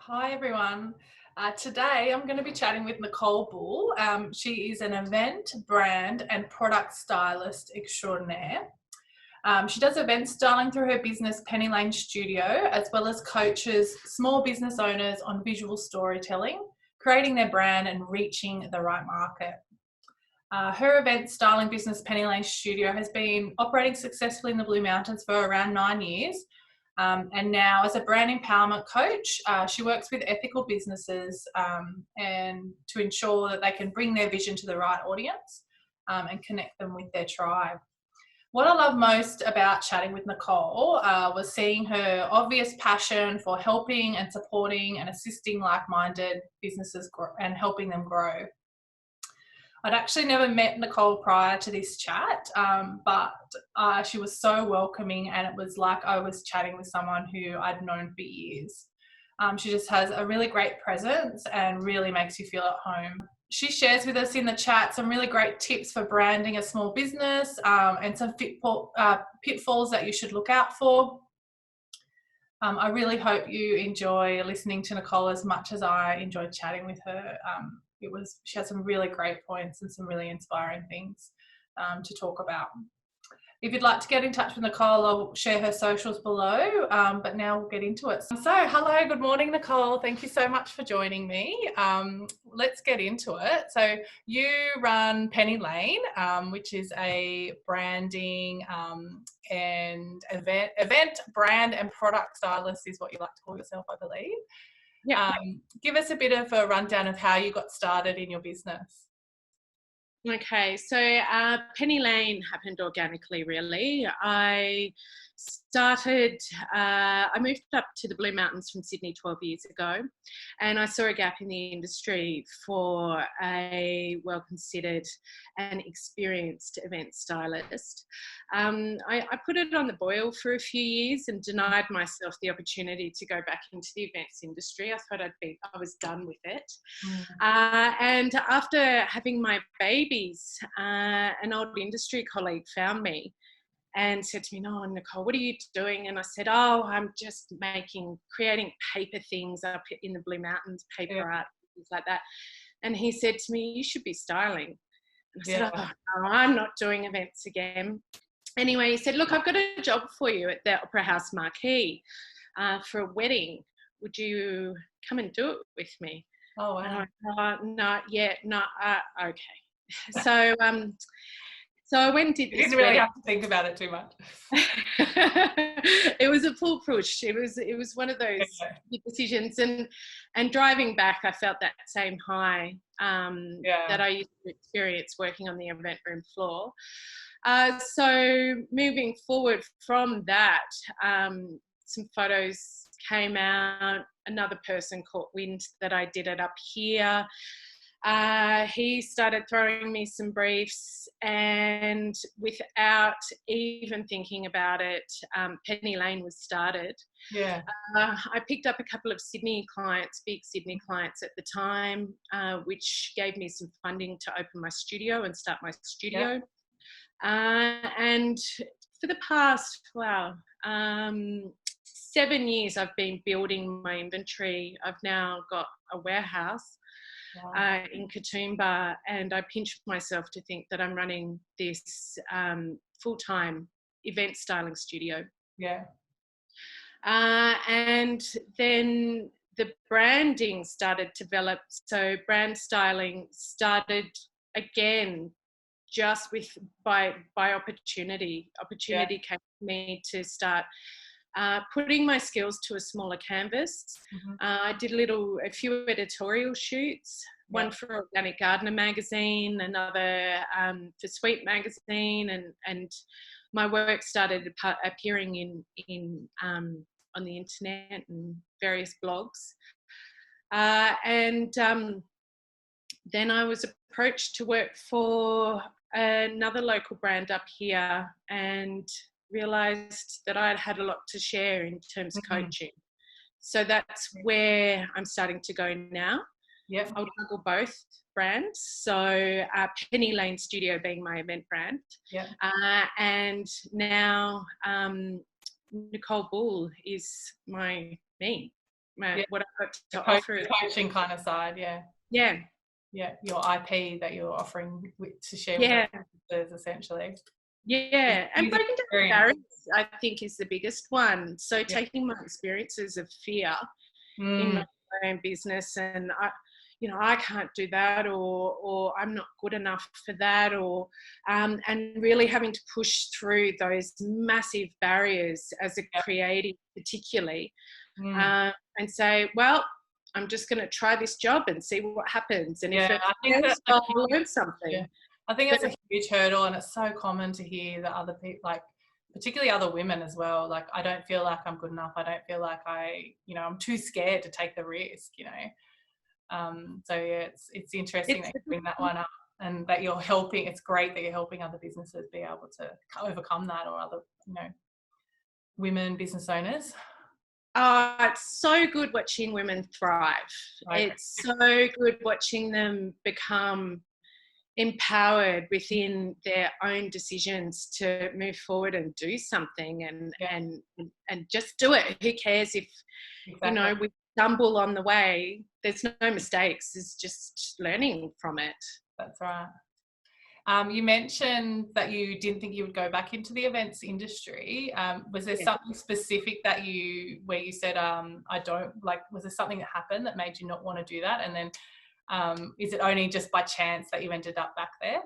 Hi everyone. Today I'm going to be chatting with Nicole Bull. She is an event, brand and product stylist extraordinaire. She does event styling through her business Penny Lane Studio, as well as coaches small business owners on visual storytelling, creating their brand and reaching the right market. Her event styling business Penny Lane Studio has been operating successfully in the Blue Mountains for around 9 years. And now, as a brand empowerment coach, she works with ethical businesses and to ensure that they can bring their vision to the right audience and connect them with their tribe. What I love most about chatting with Nicole was seeing her obvious passion for helping and supporting and assisting like-minded businesses and helping them grow. I'd actually never met Nicole prior to this chat, but she was so welcoming, and it was like I was chatting with someone who I'd known for years. She just has a really great presence and really makes you feel at home. She shares with us in the chat some really great tips for branding a small business and some pitfalls that you should look out for. I really hope you enjoy listening to Nicole as much as I enjoyed chatting with her. She had some really great points and some really inspiring things to talk about. If you'd like to get in touch with Nicole, I'll share her socials below, but now we'll get into it. So hello, good morning, Nicole. Thank you so much for joining me. Let's get into it. So you run Penny Lane, which is a branding and event, brand and product stylist is what you like to call yourself, I believe. Yeah. Give us a bit of a rundown of how you got started in your business. Okay, so Penny Lane happened organically, really. I moved up to the Blue Mountains from Sydney 12 years ago, and I saw a gap in the industry for a well-considered and experienced event stylist. I put it on the boil for a few years and denied myself the opportunity to go back into the events industry. I thought I was done with it. And after having my babies, an old industry colleague found me and said to me, "No, Nicole, what are you doing?" And I said, "Oh, I'm just creating paper things up in the Blue Mountains, paper art, things like that." And he said to me, "You should be styling." And I said, "Oh, no, I'm not doing events again." Anyway, he said, "Look, I've got a job for you at the Opera House Marquee for a wedding. Would you come and do it with me?" Oh, wow. And I thought, okay. So I went and did this. You didn't really have to think about it too much. It was a full push. It was one of those decisions, and driving back, I felt that same high that I used to experience working on the event room floor. So moving forward from that, some photos came out. Another person caught wind that I did it up here. He started throwing me some briefs, and without even thinking about it, Penny Lane was started. Yeah. I picked up a couple of Sydney clients, big Sydney clients at the time, which gave me some funding to open my studio and start my studio. And for the past, 7 years, I've been building my inventory. I've now got a warehouse in Katoomba, and I pinch myself to think that I'm running this full-time event styling studio. Yeah. And then the branding started to develop. So brand styling started again just by opportunity. Opportunity came to me to start putting my skills to a smaller canvas. I did a few editorial shoots, one for Organic Gardener magazine, another for Sweet magazine, and my work started appearing in on the internet and various blogs. And then I was approached to work for another local brand up here, and realised that I had a lot to share in terms of coaching. So that's where I'm starting to go now. Yeah, I'll juggle both brands. So Penny Lane Studio being my event brand. Yeah. And now Nicole Bull is me. what I've got to The offer. coaching kind of side, yeah. Yeah. Yeah, your IP that you're offering to share Yeah. with others, essentially. Yeah, and breaking down barriers, I think, is the biggest one. So taking my experiences of fear in my own business, and I can't do that, or I'm not good enough for that, or and really having to push through those massive barriers as a creative, particularly, and say, well, I'm just going to try this job and see what happens, and if it fails, I'll learn something. Yeah. I think that's a huge hurdle, and it's so common to hear that other people, like particularly other women as well, like, I don't feel like I'm good enough. I don't feel like I'm too scared to take the risk, So yeah, it's interesting that you bring that one up, and that you're helping. It's great that you're helping other businesses be able to overcome that, or other, women business owners. It's so good watching women thrive. Right. It's so good watching them become empowered within their own decisions to move forward and do something, and just do it. Who cares if we stumble on the way? There's no mistakes. It's just learning from it. That's right. You mentioned that you didn't think you would go back into the events industry. Was there something specific where you said, I don't like, was there something that happened that made you not want to do that? And then is it only just by chance that you ended up back there?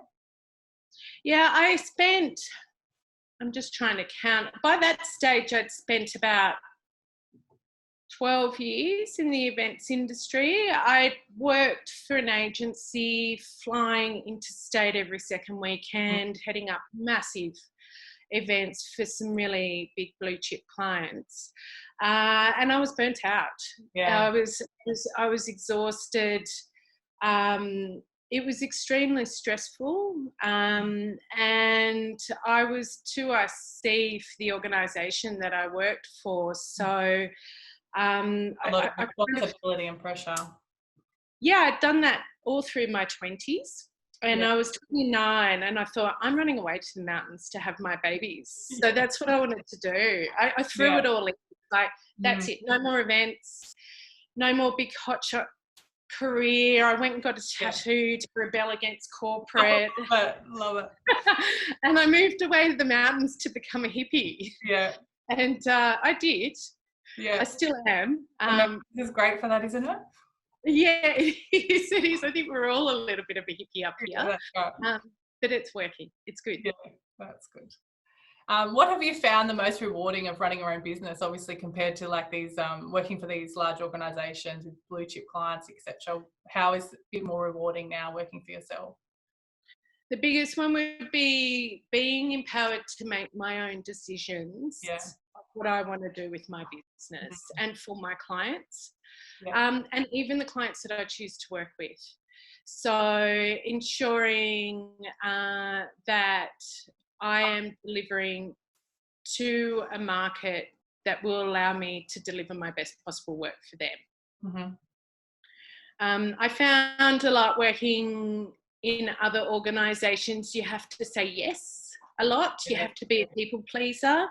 Yeah, I'm just trying to count. By that stage, I'd spent about 12 years in the events industry. I worked for an agency, flying interstate every second weekend, heading up massive events for some really big blue chip clients. And I was burnt out. Yeah. I was exhausted. It was extremely stressful, and I was too IC for the organisation that I worked for. So a lot of responsibility and pressure. Yeah, I'd done that all through my 20s, and I was 29, and I thought, I'm running away to the mountains to have my babies. So that's what I wanted to do. I threw it all in. Like, that's it. No more events, no more big hotshot career. I went and got a tattoo to rebel against corporate. Love it. And I moved away to the mountains to become a hippie. Yeah. And I did. Yeah. I still am. This is great for that, isn't it? Yeah, it is. I think we're all a little bit of a hippie up here. Yeah, that's right. But it's working. It's good. Yeah, that's good. What have you found the most rewarding of running your own business, obviously, compared to like these working for these large organisations with blue chip clients, etc.? How is it more rewarding now working for yourself? The biggest one would be being empowered to make my own decisions of what I want to do with my business and for my clients, and even the clients that I choose to work with. So ensuring that I am delivering to a market that will allow me to deliver my best possible work for them. I found a lot working in other organisations, you have to say yes a lot. You have to be a people pleaser.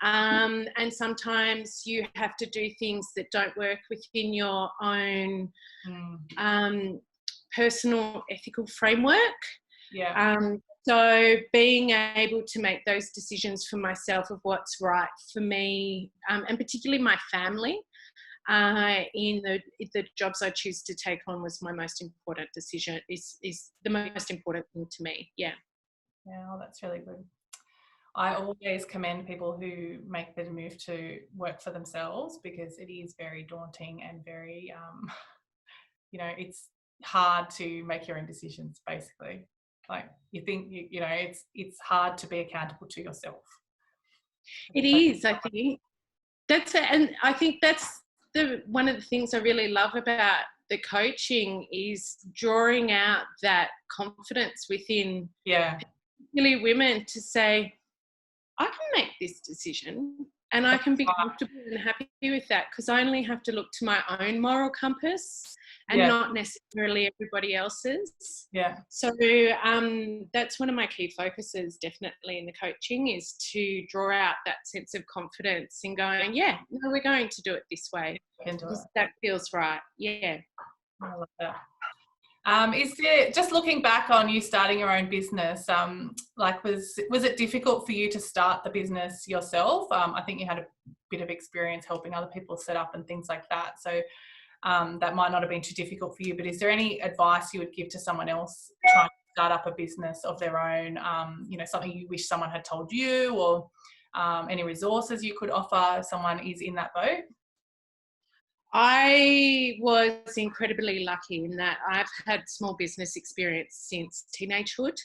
And sometimes you have to do things that don't work within your own personal ethical framework. So being able to make those decisions for myself of what's right for me, and particularly my family, in the jobs I choose to take on was my most important decision, is the most important thing to me. Yeah, well, that's really good. I always commend people who make the move to work for themselves, because it is very daunting and very, it's hard to make your own decisions, basically. Like, you think, it's hard to be accountable to yourself. It is, I think. That's it. And I think that's one of the things I really love about the coaching is drawing out that confidence within particularly women to say, I can make this decision And I can be comfortable and happy with that because I only have to look to my own moral compass and not necessarily everybody else's. Yeah. So that's one of my key focuses definitely in the coaching, is to draw out that sense of confidence in going, yeah, no, we're going to do it this way because that feels right. Yeah. I love that. Is there, just looking back on you starting your own business, like was it difficult for you to start the business yourself? I think you had a bit of experience helping other people set up and things like that. So that might not have been too difficult for you, but is there any advice you would give to someone else trying to start up a business of their own? You know, something you wish someone had told you, or any resources you could offer someone is in that boat? I was incredibly lucky in that I've had small business experience since teenagehood.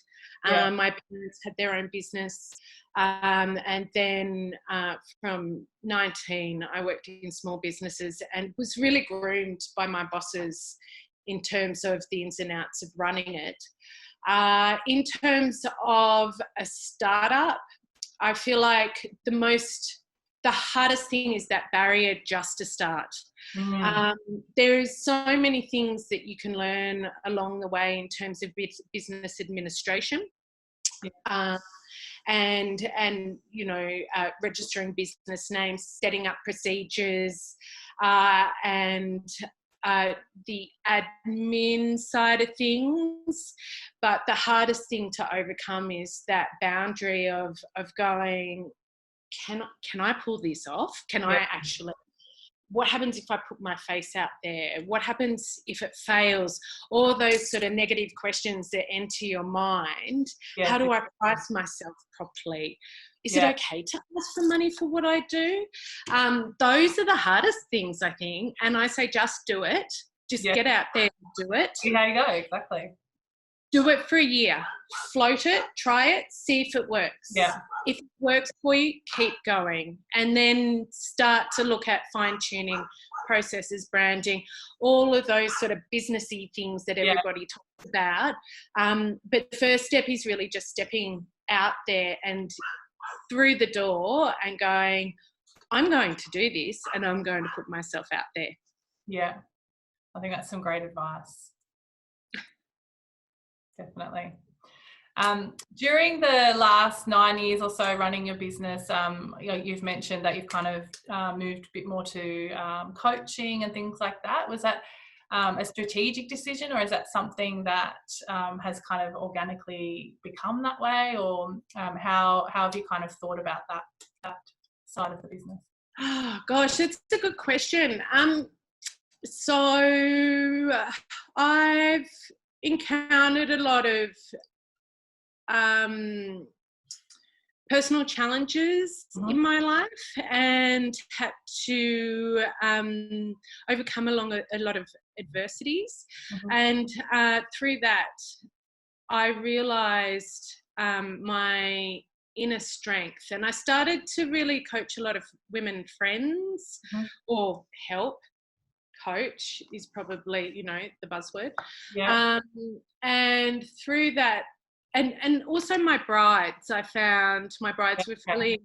My parents had their own business, and then from 19 I worked in small businesses and was really groomed by my bosses in terms of the ins and outs of running it. In terms of a startup, I feel like the hardest thing is that barrier just to start. There is so many things that you can learn along the way in terms of business administration, and you know, registering business names, setting up procedures, and the admin side of things. But the hardest thing to overcome is that boundary of going, can I pull this off? Can I actually, what happens if I put my face out there? What happens if it fails? All those sort of negative questions that enter your mind. How do I price myself properly? Is it okay to ask for money for what I do? Those are the hardest things, I think. And I say, just do it. Just get out there and do it. See how you go, exactly. Do it for a year. Float it, try it, see if it works. Yeah. If it works for you, keep going. And then start to look at fine-tuning processes, branding, all of those sort of businessy things that everybody talks about. But the first step is really just stepping out there and through the door and going, I'm going to do this and I'm going to put myself out there. Yeah. I think that's some great advice. Definitely. During the last 9 years or so running your business, you know, you've mentioned that you've kind of moved a bit more to coaching and things like that. Was that a strategic decision, or is that something that has kind of organically become that way, or how have you kind of thought about that side of the business? Oh, gosh, it's a good question. So I've encountered a lot of personal challenges in my life and had to overcome a lot of adversities. And through that, I realised my inner strength, and I started to really coach a lot of women friends, or help. Coach is probably, you know, the buzzword. And through that, and also my brides, I found my brides were feeling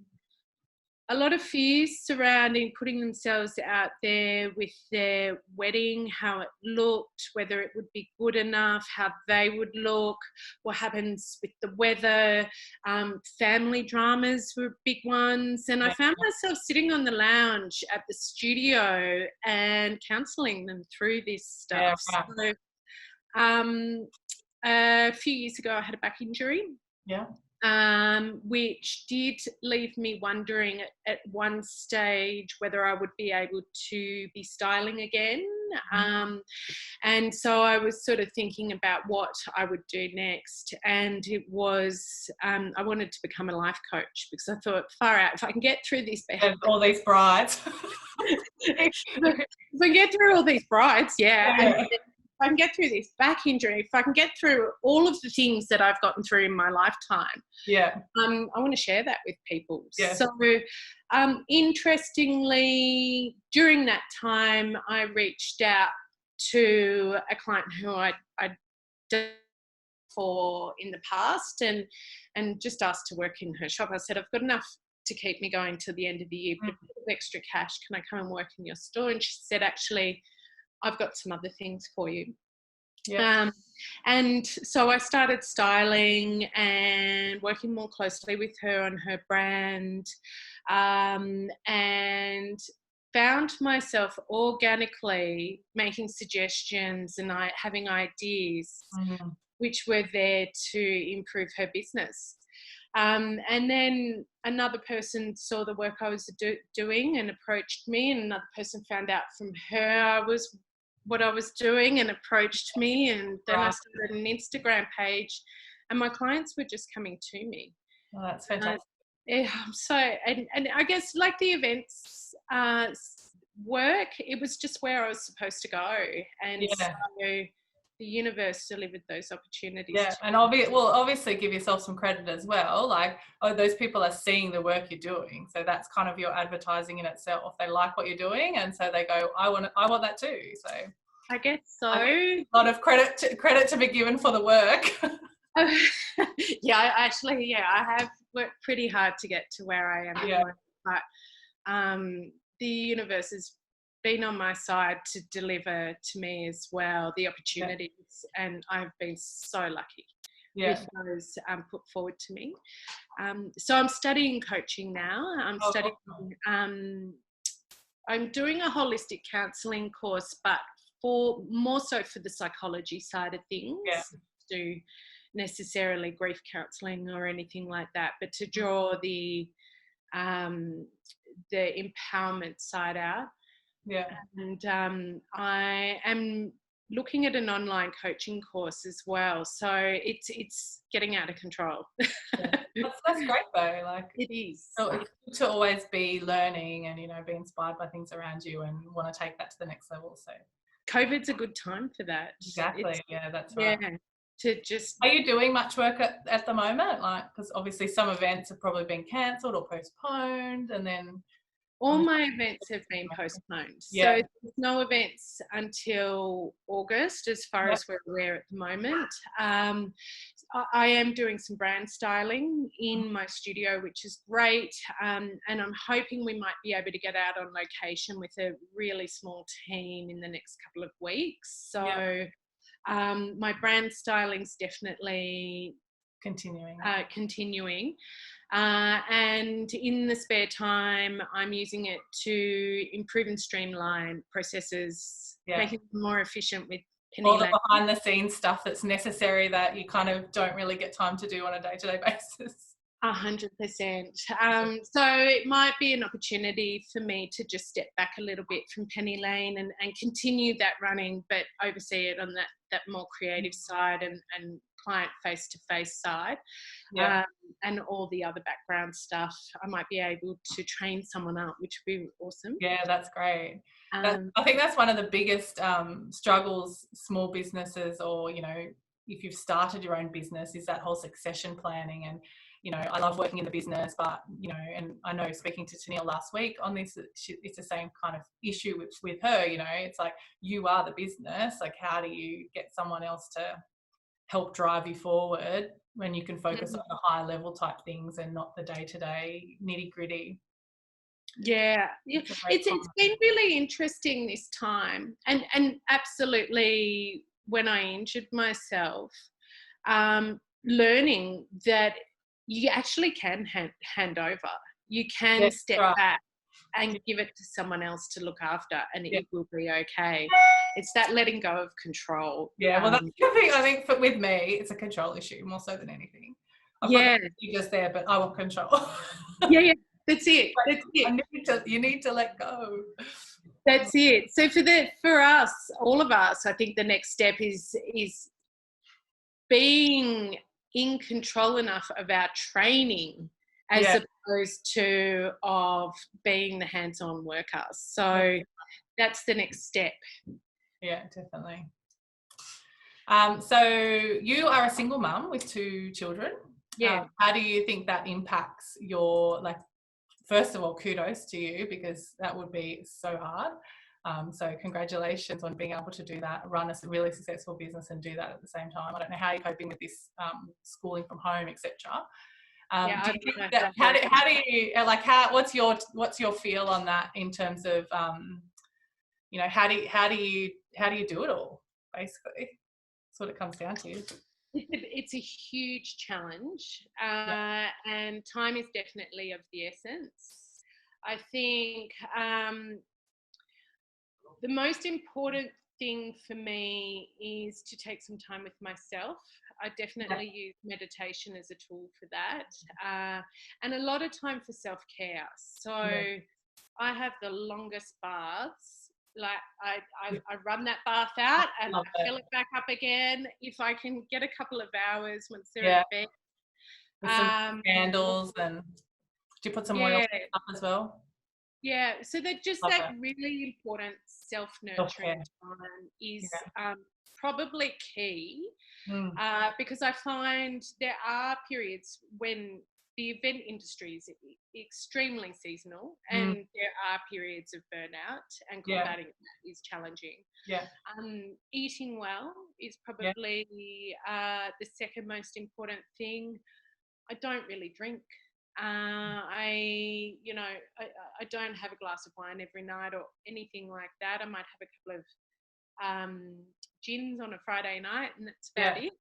a lot of fears surrounding putting themselves out there with their wedding, how it looked, whether it would be good enough, how they would look, what happens with the weather, family dramas were big ones. And I found myself sitting on the lounge at the studio and counselling them through this stuff. So a few years ago, I had a back injury. Which did leave me wondering at one stage whether I would be able to be styling again. And so I was sort of thinking about what I would do next. And it was, I wanted to become a life coach, because I thought, far out, if I can get through this, all these brides. If I can get through all these brides, and if I can get through this back injury, if I can get through all of the things that I've gotten through in my lifetime, I want to share that with people. So interestingly, during that time, I reached out to a client who I'd done for in the past, and just asked to work in her shop. I said, I've got enough to keep me going till the end of the year, but with extra cash, can I come and work in your store? And she said, actually, I've got some other things for you. Yeah. And so I started styling and working more closely with her on her brand, and found myself organically making suggestions and having ideas which were there to improve her business. And then another person saw the work I was doing and approached me, and another person found out from her what I was doing and approached me, and then I started an Instagram page, and my clients were just coming to me. Oh, that's fantastic. And I guess like the events work, it was just where I was supposed to go, and so the universe delivered those opportunities. Yeah, and obviously give yourself some credit as well. Like, those people are seeing the work you're doing, so that's kind of your advertising in itself. They like what you're doing, and so they go, I want that too. So I guess so. A lot of credit to be given for the work. I have worked pretty hard to get to where I am. Yeah. But the universe has been on my side to deliver to me as well the opportunities, and I've been so lucky with those put forward to me. So I'm studying coaching now. I'm doing a holistic counselling course, but more so for the psychology side of things. Do necessarily grief counselling or anything like that, but to draw the empowerment side out. And I am looking at an online coaching course as well, so it's getting out of control. That's great though. Like, it is. So it's good to always be learning and be inspired by things around you and want to take that to the next level. So COVID's a good time for that. Exactly. That's right. Are you doing much work at the moment? Like, because obviously some events have probably been cancelled or postponed, and then all my events have been postponed. So there's no events until August as far as we're aware at the moment. I am doing some brand styling in my studio, which is great. And I'm hoping we might be able to get out on location with a really small team in the next couple of weeks. So my brand styling's definitely continuing. And in the spare time, I'm using it to improve and streamline processes, making them more efficient with all the behind the scenes stuff that's necessary that you kind of don't really get time to do on a day-to-day basis. 100%. So it might be an opportunity for me to just step back a little bit from Penny Lane and continue that running, but oversee it on that more creative side and client face-to-face side. And all the other background stuff. I might be able to train someone up, which would be awesome. Yeah, that's great. I think that's one of the biggest struggles small businesses, or if you've started your own business, is that whole succession planning. And I love working in the business, but and I know, speaking to Tennille last week on this, it's the same kind of issue with her. It's like, you are the business. Like, how do you get someone else to help drive you forward when you can focus on the high level type things and not the day-to-day nitty-gritty? It's been really interesting this time, and absolutely, when I injured myself, learning that you actually can hand over. You can step back and give it to someone else to look after, and it will be okay. It's that letting go of control. Well, that's the thing. I think with me, it's a control issue more so than anything. I've got the just there, but I want control. That's it. You need to let go. That's it. So for us, all of us, I think the next step is being in control enough of our training, as opposed to of being the hands-on worker. So that's the next step. Yeah, definitely. So you are a single mum with 2 children. How do you think that impacts your, like, first of all, kudos to you, because that would be so hard. So congratulations on being able to do that, run a really successful business and do that at the same time. I don't know how you're coping with this schooling from home, etc. Yeah, Do you think that, how do you, like, what's your feel on that in terms of, you know, how do you do it all, basically? That's what it comes down to. It's a huge challenge, Yeah. and time is definitely of the essence. I think the most important thing for me is to take some time with myself. I definitely use meditation as a tool for that, and a lot of time for self-care. So I have the longest baths. Like I run that bath out and I fill it back up again if I can get a couple of hours once they're in bed. With some candles, and do you put some oil up as well? Yeah, so that just that really important self-nurturing time is probably key, because I find there are periods when the event industry is extremely seasonal, and there are periods of burnout, and combating that is challenging. Yeah. Eating well is probably the second most important thing. I don't really drink. I don't have a glass of wine every night or anything like that. I might have a couple of gins on a Friday night, and that's about it.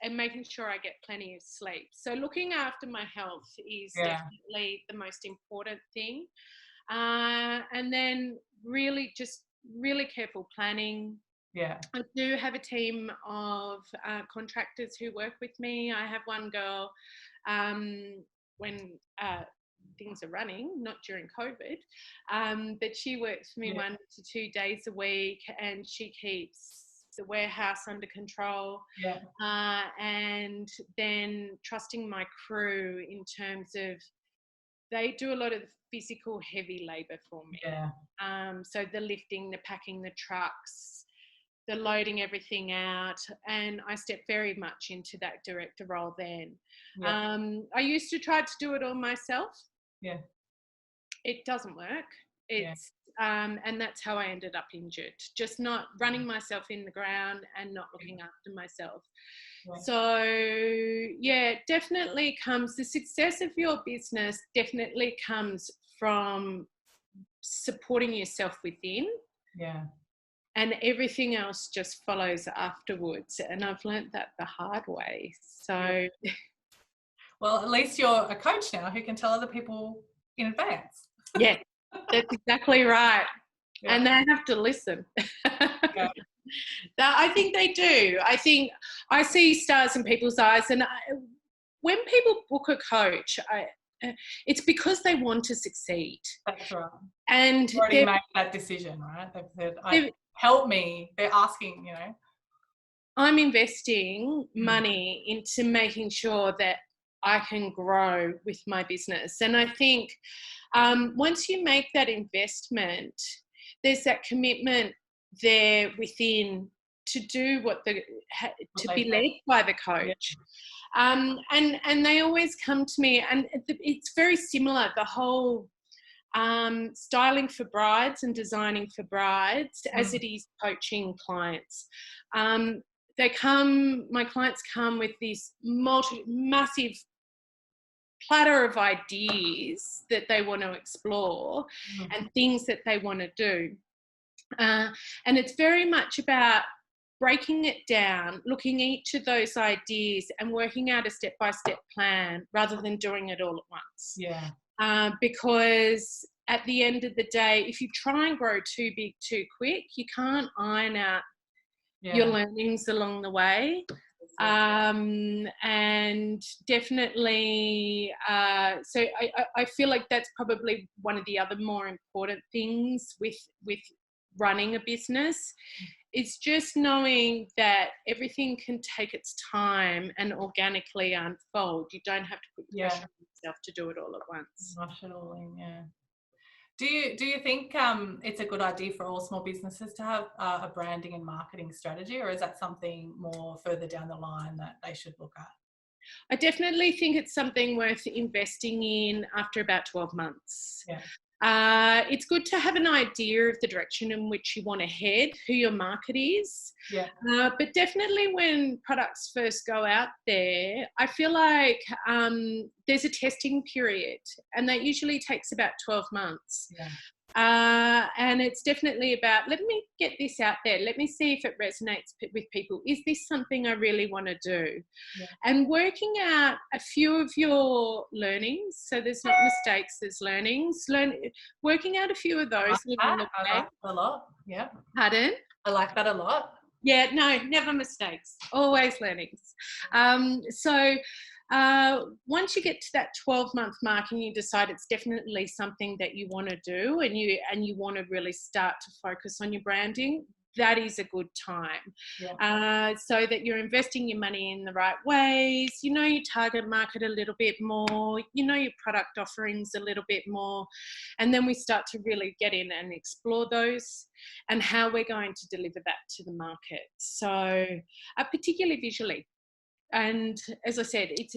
And making sure I get plenty of sleep. So looking after my health is definitely the most important thing. And then really careful planning. Yeah. I do have a team of contractors who work with me. I have one girl when things are running, not during COVID, but she works for me 1 to 2 days a week, and she keeps the warehouse under control, and then trusting my crew in terms of they do a lot of physical heavy labor for me. So the lifting, the packing the trucks, the loading everything out, and I step very much into that director role then. I used to try to do it all myself. It doesn't work. And that's how I ended up injured, just not running myself in the ground and not looking after myself. So definitely the success of your business definitely comes from supporting yourself within. And everything else just follows afterwards. And I've learnt that the hard way. So, well, at least you're a coach now who can tell other people in advance. Yeah, that's exactly right. And they have to listen. I think they do. I think I see stars in people's eyes, and when people book a coach, it's because they want to succeed. That's right. And they've already made that decision, right? They've said, help me. They're asking, you know. I'm investing money into making sure that I can grow with my business. And I think once you make that investment, there's that commitment there within to do to be led by the coach. And they always come to me, and it's very similar, the whole styling for brides and designing for brides as it is coaching clients. My clients come with this massive platter of ideas that they want to explore and things that they want to do. And it's very much about breaking it down, looking at each of those ideas and working out a step-by-step plan rather than doing it all at once. Because at the end of the day, if you try and grow too big too quick, you can't iron out your learnings along the way. And definitely, so I feel like that's probably one of the other more important things with running a business. It's just knowing that everything can take its time and organically unfold. You don't have to put pressure on yourself to do it all at once. Rush it all in, Do you think it's a good idea for all small businesses to have a branding and marketing strategy, or is that something more further down the line that they should look at? I definitely think it's something worth investing in after about 12 months. It's good to have an idea of the direction in which you want to head, who your market is. Yeah. But definitely when products first go out there, I feel like there's a testing period, and that usually takes about 12 months. Yeah. And it's definitely about, let me get this out there. Let me see if it resonates with people. Is this something I really want to do? Yeah. And working out a few of your learnings. So there's not mistakes, there's learnings. Working out a few of those. I like that a lot. Yeah. Pardon? I like that a lot. Yeah, no, never mistakes, always learnings. Once you get to that 12-month mark and you decide it's definitely something that you want to do, and you want to really start to focus on your branding, that is a good time. Yeah. So that you're investing your money in the right ways, you know your target market a little bit more, you know your product offerings a little bit more, and then we start to really get in and explore those and how we're going to deliver that to the market. So particularly visually. And as I said, it's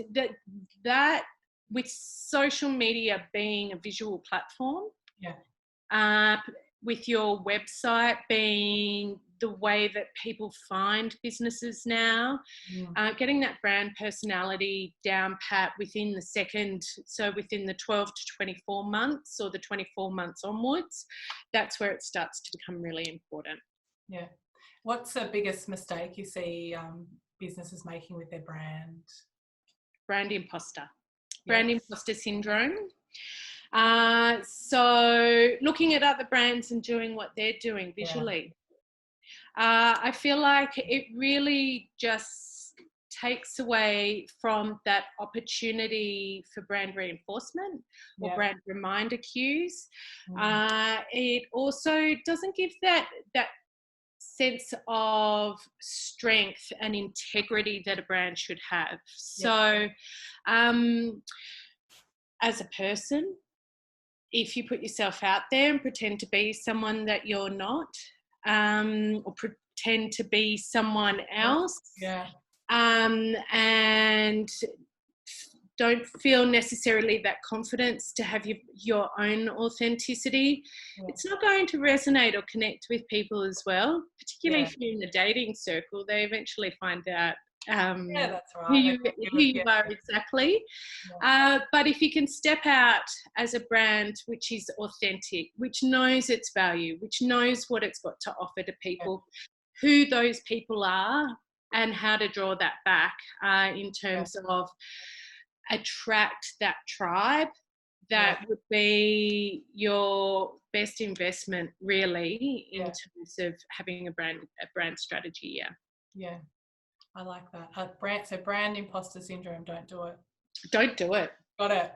that with social media being a visual platform, with your website being the way that people find businesses now, getting that brand personality down pat within within the 12 to 24 months or the 24 months onwards, that's where it starts to become really important. Yeah. What's the biggest mistake you see businesses making with their brand? Brand impostor. Yes. Brand impostor syndrome. So looking at other brands and doing what they're doing visually. I feel like it really just takes away from that opportunity for brand reinforcement or brand reminder cues. It also doesn't give that sense of strength and integrity that a brand should have. So as a person, if you put yourself out there and pretend to be someone that you're not, or pretend to be someone else, and don't feel necessarily that confidence to have your own authenticity, it's not going to resonate or connect with people as well, particularly if you're in the dating circle. They eventually find out that's right. who you are exactly. But if you can step out as a brand which is authentic, which knows its value, which knows what it's got to offer to people, who those people are, and how to draw that back in terms of attract that tribe, that would be your best investment really in terms of having a brand strategy. Yeah, I like that. Brand imposter syndrome, don't do it. Don't do it. Got it.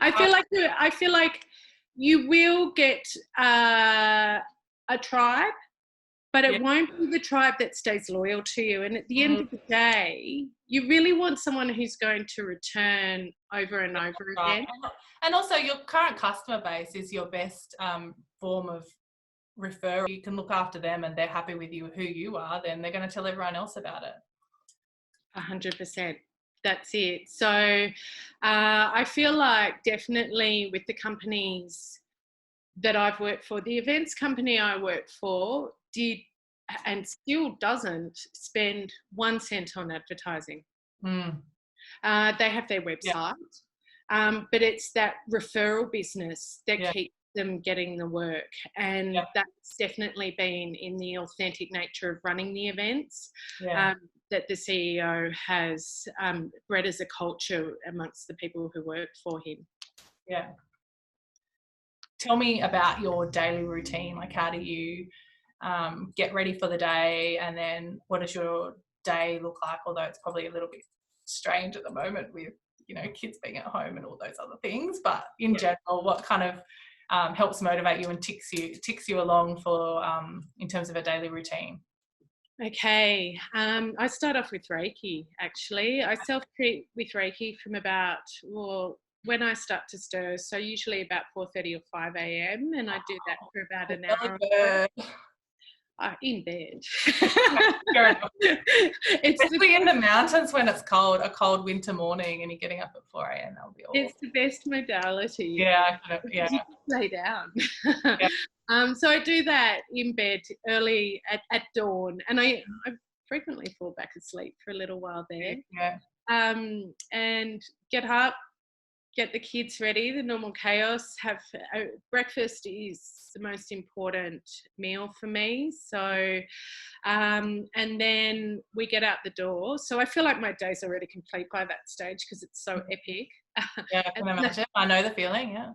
I feel like you will get a tribe, but it won't be the tribe that stays loyal to you. And at the end of the day, you really want someone who's going to return over and over again. And also your current customer base is your best form of referral. You can look after them and they're happy with you, who you are, then they're going to tell everyone else about it. 100%. That's it. So I feel like definitely with the companies that I've worked for, the events company I worked for did and still doesn't spend 1 cent on advertising. They have their website, but it's that referral business that keeps them getting the work, and that's definitely been in the authentic nature of running the events that the CEO has bred as a culture amongst the people who work for him. Tell me about your daily routine. Like, how do you get ready for the day, and then what does your day look like? Although it's probably a little bit strange at the moment with, you know, kids being at home and all those other things, but in general, what kind of helps motivate you and ticks you along for in terms of a daily routine? Okay, I start off with Reiki. Actually, I self-treat with Reiki from about when I start to stir, so usually about 4:30 or 5 a.m, and I do that for about an hour. In bed. Fair enough. It's Especially in the mountains when it's cold, a cold winter morning and you're getting up at 4 a.m. That'll be awesome. It's the best modality. Yeah, You can lay down. Yeah. So I do that in bed early at dawn, and I frequently fall back asleep for a little while there. Yeah. And get up, get the kids ready, the normal chaos. Breakfast is the most important meal for me. So, and then we get out the door. So I feel like my day's already complete by that stage because it's so epic. Yeah, I can imagine. I know the feeling, yeah.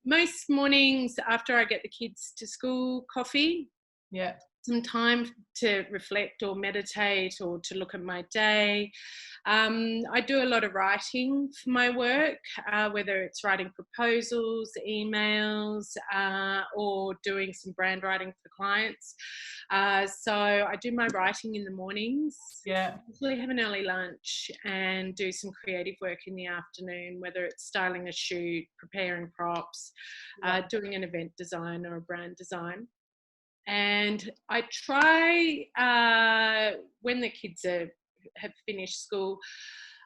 Most mornings after I get the kids to school, coffee. Yeah. Some time to reflect or meditate or to look at my day. I do a lot of writing for my work, whether it's writing proposals, emails, or doing some brand writing for clients. So I do my writing in the mornings. Yeah. Usually have an early lunch and do some creative work in the afternoon, whether it's styling a shoot, preparing props, doing an event design or a brand design. And I try, when the kids have finished school,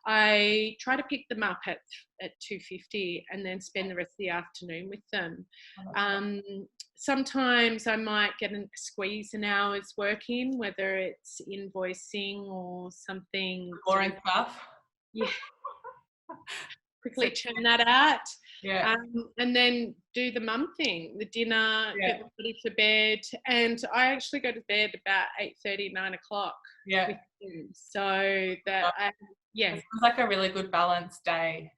I try to pick them up at 2:50 and then spend the rest of the afternoon with them. Sometimes I might get squeeze an hour's work in, whether it's invoicing or something. Boring stuff. Yeah. Quickly churn that out. Yeah. And then do the mum thing, the dinner, get them ready for bed. And I actually go to bed about 8:30, 9 o'clock. Yeah. With them. So that, It sounds like a really good balanced day.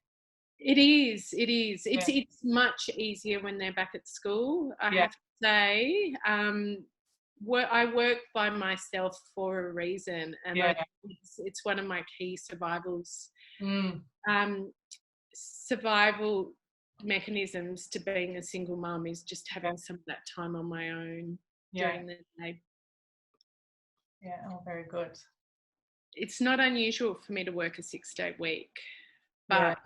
It is. It's much easier when they're back at school, I have to say. I work by myself for a reason, and it's one of my key survival mechanisms to being a single mum is just having some of that time on my own during the day. Yeah, very good. It's not unusual for me to work a 6-day week, but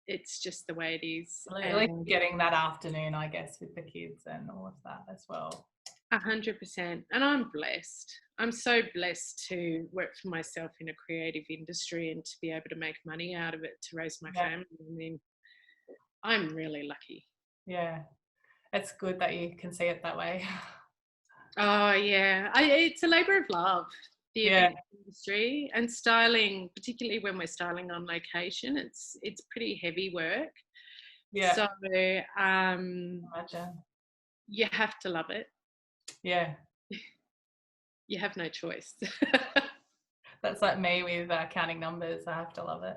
it's just the way it is. At least getting that afternoon, I guess, with the kids and all of that as well. 100%. And I'm blessed. I'm so blessed to work for myself in a creative industry and to be able to make money out of it to raise my family. I mean, I'm really lucky. Yeah. It's good that you can see it that way. Oh, yeah. It's a labour of love, the event industry, and styling, particularly when we're styling on location. It's pretty heavy work. Yeah. So Imagine. You have to love it. Yeah. You have no choice. That's like me with counting numbers. I have to love it.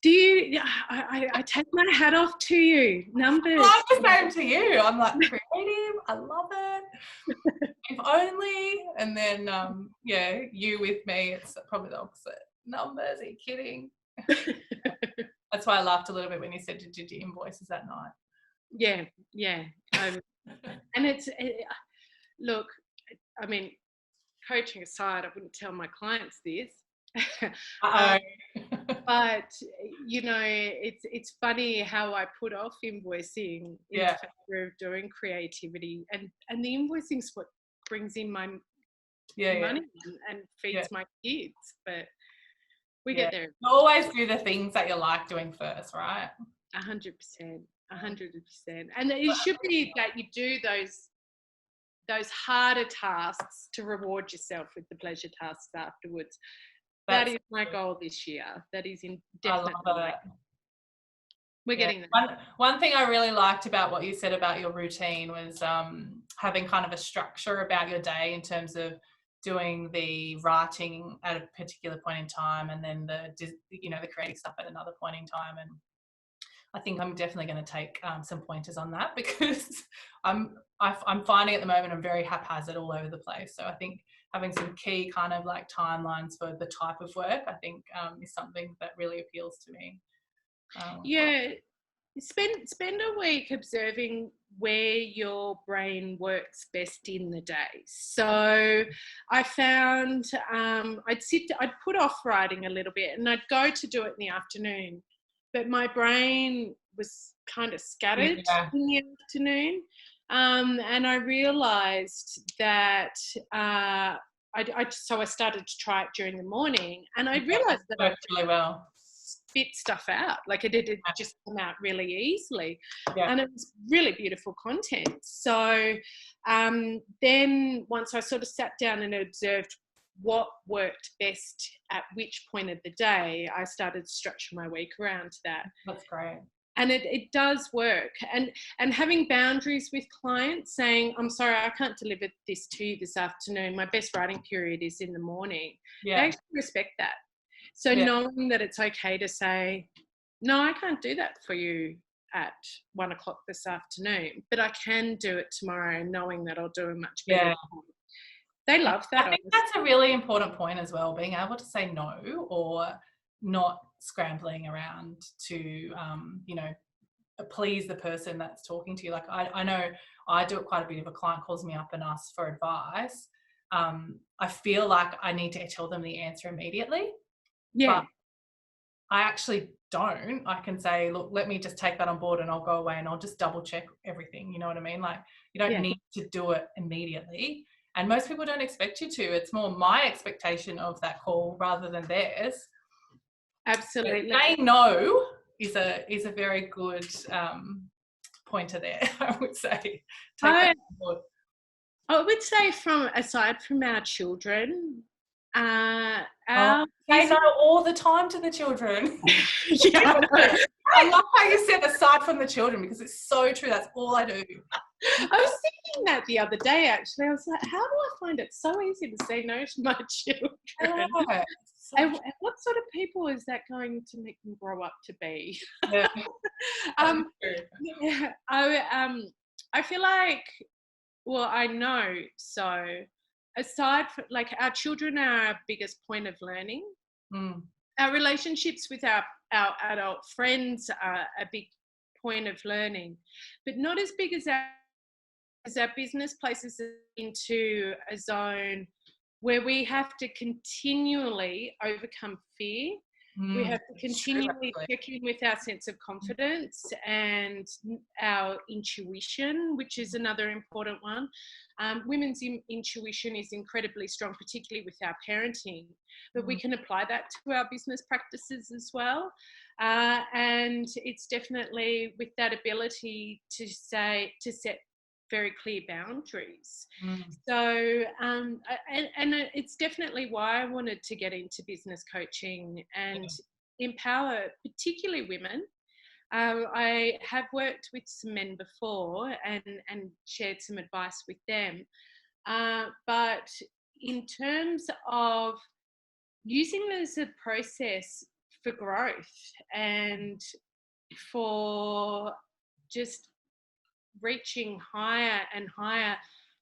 Do you? I take my hat off to you. Numbers. I'm the same to you. I'm like creative. I love it. If only. And then, you with me, it's probably the opposite. Numbers. Are you kidding? That's why I laughed a little bit when you said you did your invoices that night. Yeah. And look, I mean, coaching aside, I wouldn't tell my clients this. But it's funny how I put off invoicing in favor of doing creativity, and the invoicing is what brings in my money and feeds my kids. But we get there. You always do the things that you like doing first, right? 100%. And it should be that you do those harder tasks to reward yourself with the pleasure tasks afterwards. That is my goal this year. That is definitely. I love it. We're getting there. One thing I really liked about what you said about your routine was having kind of a structure about your day in terms of doing the writing at a particular point in time, and then the creative stuff at another point in time. And I think I'm definitely going to take some pointers on that, because I'm finding at the moment I'm very haphazard all over the place. So I think having some key kind of like timelines for the type of work, I think is something that really appeals to me. Spend a week observing where your brain works best in the day. So I found I'd put off writing a little bit, and I'd go to do it in the afternoon, but my brain was kind of scattered in the afternoon. And I realised that so I started to try it during the morning, and I realised that I worked really well. spit stuff out. Like it just come out really easily, Yeah. and it was really beautiful content. So then once I sort of sat down and observed what worked best at which point of the day, I started structuring my week around that. That's great. And it does work. And having boundaries with clients, saying, I'm sorry, I can't deliver this to you this afternoon. My best writing period is in the morning. Yeah. They actually respect that. So knowing that it's okay to say, no, I can't do that for you at 1 o'clock this afternoon, but I can do it tomorrow, knowing that I'll do a much better job. They love that. I think that's a really important point as well, being able to say no, or not scrambling around to, you know, please the person that's talking to you. Like I know I do it quite a bit. If a client calls me up and asks for advice, I feel like I need to tell them the answer immediately. Yeah. But I actually don't. I can say, look, let me just take that on board and I'll go away and I'll just double check everything. You know what I mean? Like you don't need to do it immediately. And most people don't expect you to. It's more my expectation of that call rather than theirs. Absolutely. But saying no is a very good pointer there, I would say. Take that on board. I would say aside from our children, Say no all the time to the children. Yeah. I love how you said aside from the children, because it's so true. That's all I do. I was thinking that the other day, actually. I was like, how do I find it so easy to say no to my children? Yeah, and what sort of people is that going to make them grow up to be? Yeah. I feel like, well, I know, so aside from, like, our children are our biggest point of learning. Our relationships with our adult friends are a big point of learning, but not as big as our business places us into a zone where we have to continually overcome fear. We have to continually check in with our sense of confidence and our intuition, which is another important one. Women's intuition is incredibly strong, particularly with our parenting, but we can apply that to our business practices as well. And it's definitely with that ability to set very clear boundaries. So, and it's definitely why I wanted to get into business coaching and empower particularly women. I have worked with some men before and shared some advice with them. But in terms of using it as a process for growth and for just reaching higher and higher,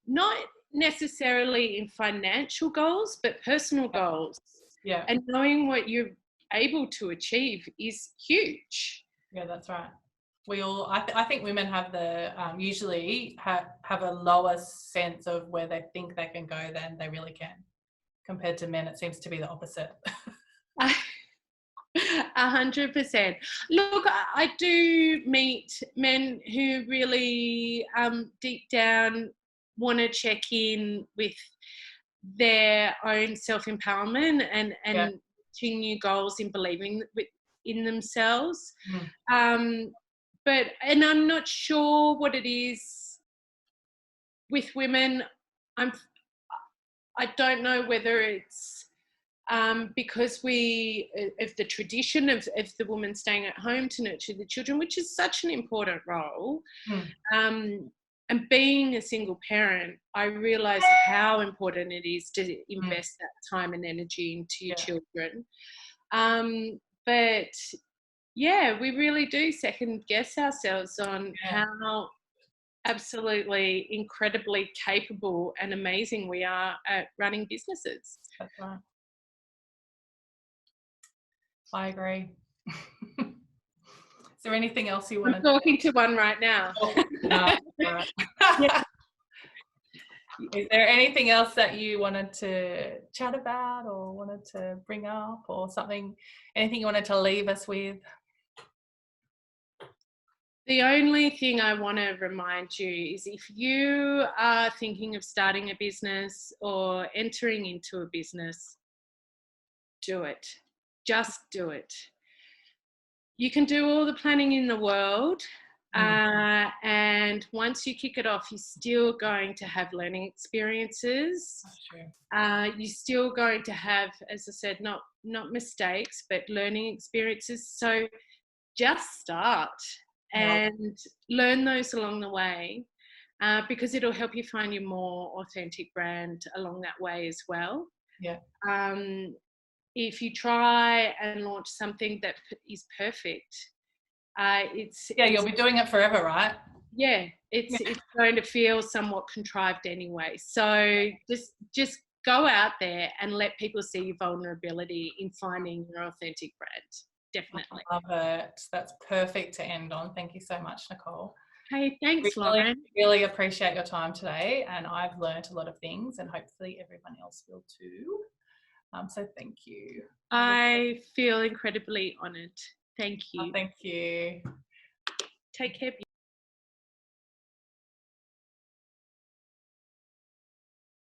not necessarily in financial goals, but personal goals. Yeah. And knowing what you're able to achieve is huge. Yeah, that's right. We all, I think women have usually have a lower sense of where they think they can go than they really can. Compared to men, it seems to be the opposite. 100%. Look, I do meet men who really deep down want to check in with their own self-empowerment and reaching new goals in believing in themselves. But I'm not sure what it is with women. I don't know whether it's because of the tradition of the woman staying at home to nurture the children, which is such an important role. And being a single parent, I realise how important it is to invest that time and energy into your children. But yeah, we really do second guess ourselves on how absolutely incredibly capable and amazing we are at running businesses. That's right. I agree. Is there anything else you want to? I'm talking to one right now. Right. Is there anything else that you wanted to chat about or wanted to bring up, or anything you wanted to leave us with? The only thing I want to remind you is if you are thinking of starting a business or entering into a business, do it. Just do it. You can do all the planning in the world, and once you kick it off, you're still going to have learning experiences. That's true. You're still going to have, as I said, not mistakes, but learning experiences. So just start and learn those along the way, because it'll help you find your more authentic brand along that way as well. Yeah. If you try and launch something that is perfect, You'll be doing it forever, right? it's going to feel somewhat contrived anyway. So just go out there and let people see your vulnerability in finding your authentic brand. Definitely. I love it. That's perfect to end on. Thank you so much, Nicole. Hey, thanks, Lauren. Really appreciate your time today, and I've learned a lot of things, and hopefully everyone else will too. So thank you. I feel incredibly honoured. Thank you. Thank you. Take care.